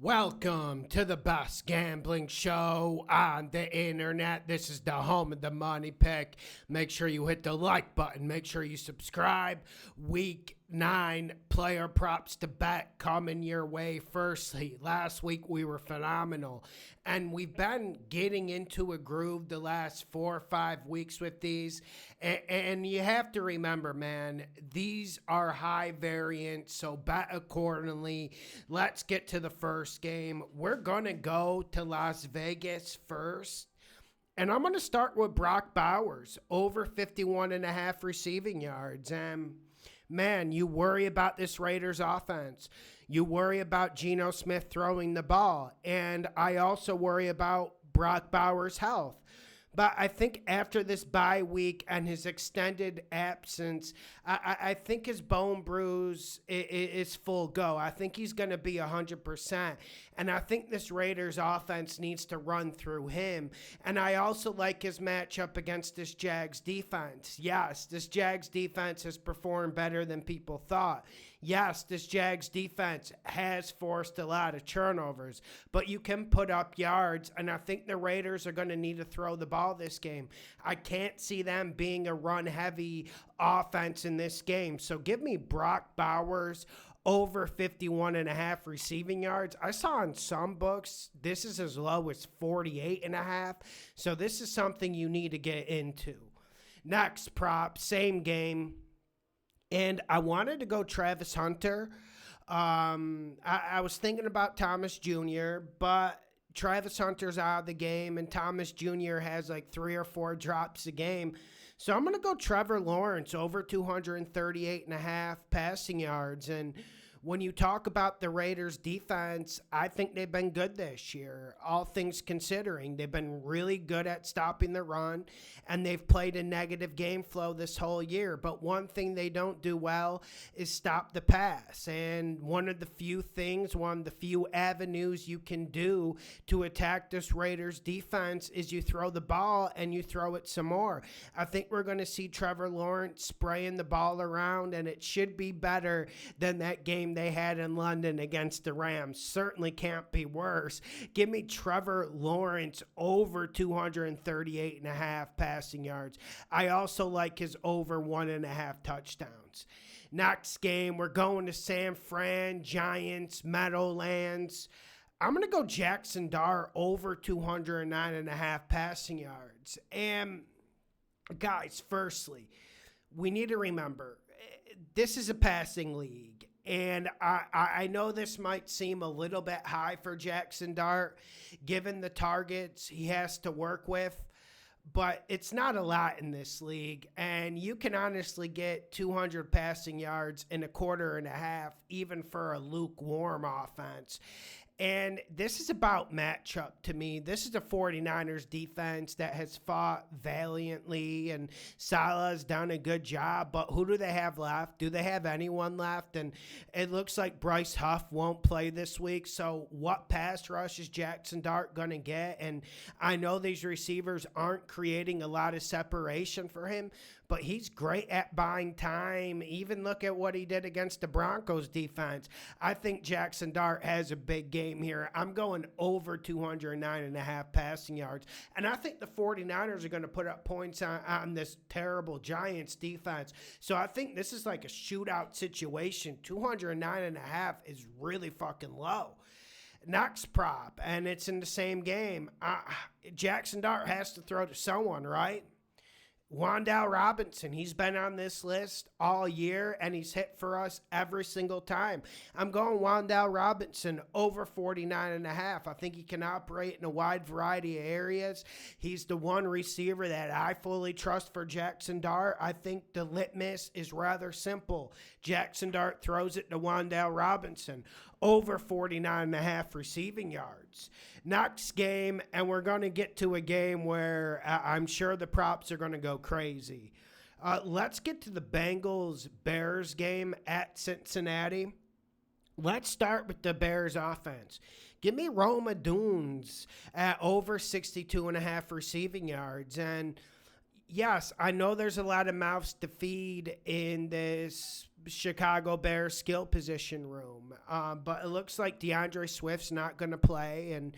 Welcome to the best gambling show on the internet. This is the home of the money pick. Make sure you hit the like button. Make sure you subscribe. Week 9 player props to bet coming your way. Firstly, last week we were phenomenal, and we've been getting into a groove the last 4 or 5 weeks with these. And you have to remember, man, these are high variance, so bet accordingly. Let's get to the first game. We're going to go to Las Vegas first. And I'm going to start with Brock Bowers, over 51.5 receiving yards. And man, you worry about this Raiders offense. You worry about Geno Smith throwing the ball. And I also worry about Brock Bowers' health. But I think after this bye week and his extended absence, I think his bone bruise is full go. I think he's going to be 100%. And I think this Raiders offense needs to run through him. And I also like his matchup against this Jags defense. Yes, this Jags defense has performed better than people thought. Yes, this Jags defense has forced a lot of turnovers, but you can put up yards, and I think the Raiders are going to need to throw the ball this game. I can't see them being a run-heavy offense in this game, so give me Brock Bowers over 51.5 receiving yards. I saw in some books this is as low as 48.5, so this is something you need to get into. Next prop, same game. And I wanted to go Travis Hunter. I was thinking about Thomas Jr., but Travis Hunter's out of the game, and Thomas Jr. has like 3 or 4 drops a game. So I'm going to go Trevor Lawrence, over 238.5 passing yards. And when you talk about the Raiders defense, I think they've been good this year, all things considering. They've been really good at stopping the run, and they've played a negative game flow this whole year. But one thing they don't do well is stop the pass. And one of the few avenues you can do to attack this Raiders defense is you throw the ball and you throw it some more. I think we're going to see Trevor Lawrence spraying the ball around, and it should be better than that game they had in London against the Rams. Certainly can't be worse. Give me Trevor Lawrence over 238.5 passing yards. I also like his over 1.5 touchdowns. Next game, we're going to San Fran, Giants, Meadowlands. I'm going to go Jackson Dart over 209.5 passing yards. And guys, firstly, we need to remember, this is a passing league. And I know this might seem a little bit high for Jackson Dart, given the targets he has to work with, but it's not a lot in this league. And you can honestly get 200 passing yards in a quarter and a half, even for a lukewarm offense. And this is about matchup to me. This is a 49ers defense that has fought valiantly, and Salah's done a good job. But who do they have left? Do they have anyone left? And it looks like Bryce Huff won't play this week. So what pass rush is Jackson Dart going to get? And I know these receivers aren't creating a lot of separation for him, but he's great at buying time. Even look at what he did against the Broncos defense. I think Jackson Dart has a big game here. I'm going over 209.5 passing yards. And I think the 49ers are going to put up points on this terrible Giants defense. So I think this is like a shootout situation. 209.5 is really fucking low. Next prop, and it's in the same game. Jackson Dart has to throw to someone, right? Wan'Dale Robinson, he's been on this list all year, and he's hit for us every single time. I'm going Wan'Dale Robinson over 49.5. I think he can operate in a wide variety of areas. He's the one receiver that I fully trust for Jackson Dart. I think the litmus is rather simple. Jackson Dart throws it to Wan'Dale Robinson, over 49.5 receiving yards. Next game, and we're going to get to a game where I'm sure the props are going to go crazy. Let's get to the Bengals-Bears game at Cincinnati. Let's start with the Bears offense. Give me Roma Dunes at over 62.5 receiving yards. And yes, I know there's a lot of mouths to feed in this Chicago Bears skill position room. But it looks like DeAndre Swift's not going to play, and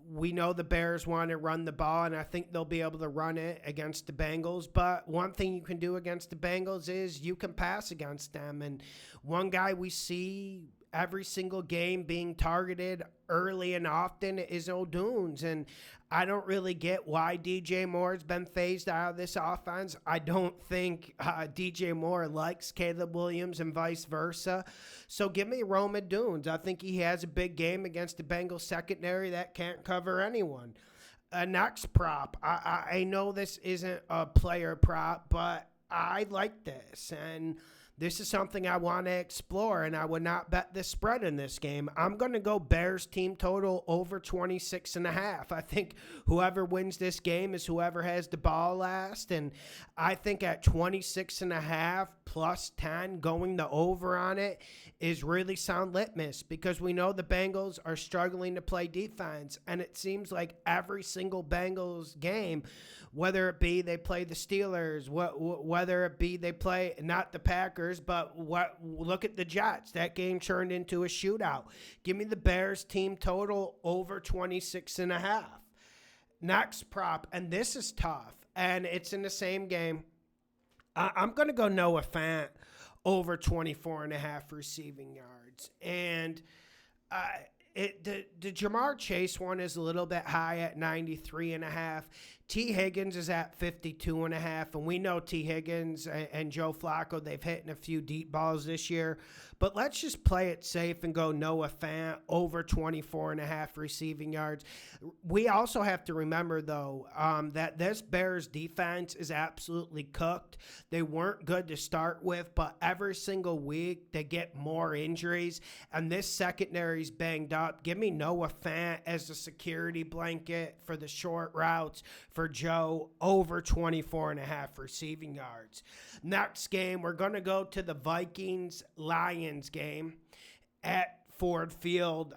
we know the Bears want to run the ball, and I think they'll be able to run it against the Bengals. But one thing you can do against the Bengals is you can pass against them. And one guy we see every single game being targeted early and often is O'Dunes. And I don't really get why DJ Moore's been phased out of this offense. I don't think DJ Moore likes Caleb Williams and vice versa. So give me Rome O'Dunes. I think he has a big game against the Bengals secondary that can't cover anyone. Next prop. I know this isn't a player prop, but I like this. And this is something I want to explore, and I would not bet the spread in this game. I'm going to go Bears team total over 26.5. I think whoever wins this game is whoever has the ball last, and I think at 26.5 plus 10, going the over on it is really sound litmus, because we know the Bengals are struggling to play defense, and it seems like every single Bengals game, whether it be they play the Steelers, whether it be they play not the Packers, but look at the Jets. That game turned into a shootout. Give me the Bears team total over 26.5. Next prop, and this is tough, and it's in the same game. I'm going to go Noah Fant over 24.5 receiving yards. And the Jamar Chase one is a little bit high at 93.5. T. Higgins is at 52.5, and we know T. Higgins and Joe Flacco, they've hit in a few deep balls this year. But let's just play it safe and go Noah Fant over 24.5 receiving yards. We also have to remember, though, that this Bears defense is absolutely cooked. They weren't good to start with, but every single week they get more injuries, and this secondary's banged up. Give me Noah Fant as a security blanket for the short routes for Joe over 24.5 receiving yards. Next game, we're going to go to the Vikings-Lions game at Ford Field.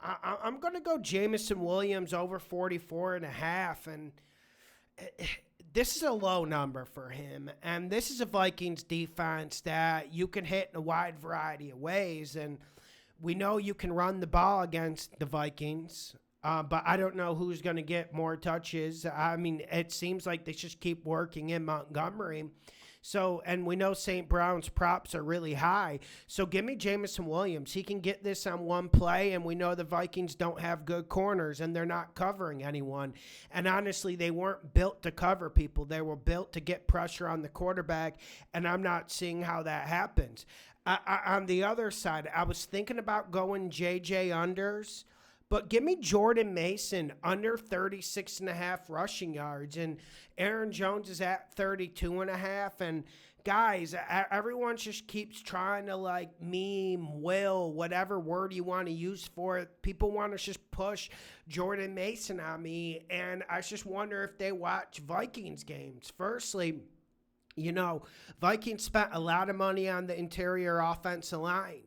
I'm going to go Jameson Williams over 44.5, and this is a low number for him. And this is a Vikings defense that you can hit in a wide variety of ways, and we know you can run the ball against the Vikings. But I don't know who's going to get more touches. I mean, it seems like they just keep working in Montgomery. So, and we know St. Brown's props are really high. So give me Jameson Williams. He can get this on one play, and we know the Vikings don't have good corners, and they're not covering anyone. And honestly, they weren't built to cover people. They were built to get pressure on the quarterback, and I'm not seeing how that happens. On the other side, I was thinking about going JJ unders, but give me Jordan Mason under 36.5 rushing yards. And Aaron Jones is at 32.5. And guys, everyone just keeps trying to like meme, whatever word you want to use for it. People want to just push Jordan Mason on me. And I just wonder if they watch Vikings games. Firstly, you know, Vikings spent a lot of money on the interior offensive line.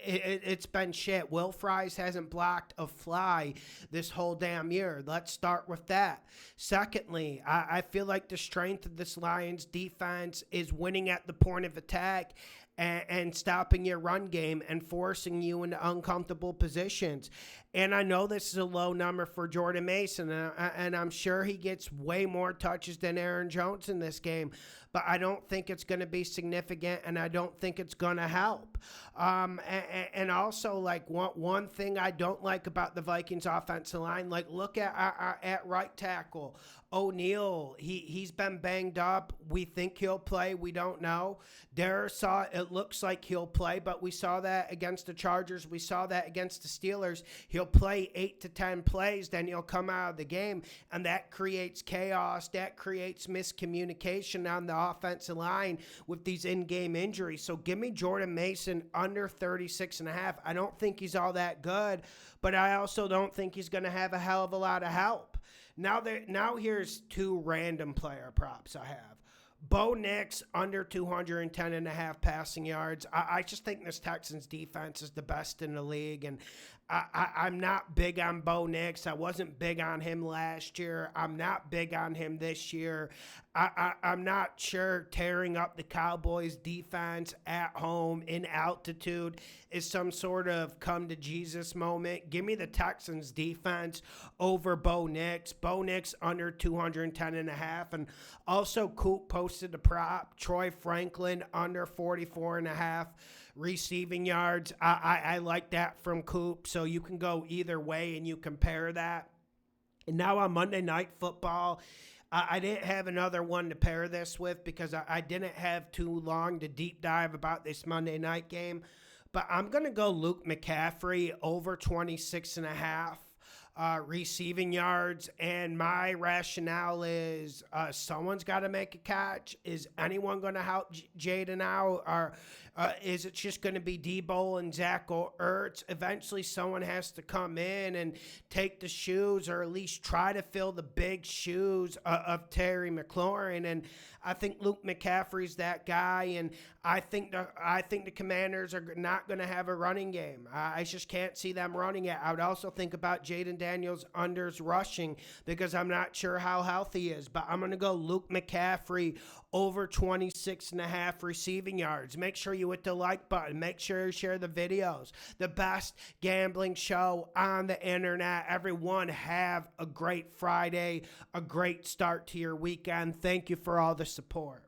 It's been shit. Will Fries hasn't blocked a fly this whole damn year. Let's start with that. Secondly, I feel like the strength of this Lions defense is winning at the point of attack and stopping your run game and forcing you into uncomfortable positions. And I know this is a low number for Jordan Mason, and I'm sure he gets way more touches than Aaron Jones in this game, but I don't think it's going to be significant, and I don't think it's going to help. And also, like, one thing I don't like about the Vikings offensive line, like, look at right tackle. O'Neal, he's been banged up. We think he'll play. We don't know. It looks like he'll play, but we saw that against the Chargers. We saw that against the Steelers. He'll play 8 to 10 plays, then he'll come out of the game, and that creates chaos. That creates miscommunication on the offensive line with these in-game injuries. So give me Jordan Mason under 36.5. I don't think he's all that good, but I also don't think he's going to have a hell of a lot of help. Now here's two random player props I have. Bo Nix under 210.5 passing yards. I just think this Texans defense is the best in the league, and I'm not big on Bo Nix. I wasn't big on him last year. I'm not big on him this year. I'm not sure tearing up the Cowboys defense at home in altitude is some sort of come to Jesus moment. Give me the Texans defense over Bo Nix. Bo Nix under 210.5. And also Coop posted a prop. Troy Franklin under 44.5 receiving yards. I like that from Coop. So you can go either way and you compare that. And now on Monday Night Football, I didn't have another one to pair this with because I didn't have too long to deep dive about this Monday night game. But I'm going to go Luke McCaffrey over 26.5 receiving yards. And my rationale is someone's got to make a catch. Is anyone going to help Jaden out? Or is it just going to be Debo and Zach Ertz? Eventually someone has to come in and take the shoes or at least try to fill the big shoes of Terry McLaurin. And I think Luke McCaffrey's that guy, and I think the Commanders are not going to have a running game. I just can't see them running it. I would also think about Jaden Daniels unders rushing because I'm not sure how healthy he is. But I'm going to go Luke McCaffrey over 26.5 receiving yards. Make sure you hit the like button. Make sure you share the videos. The best gambling show on the internet. Everyone have a great Friday, a great start to your weekend. Thank you for all the support.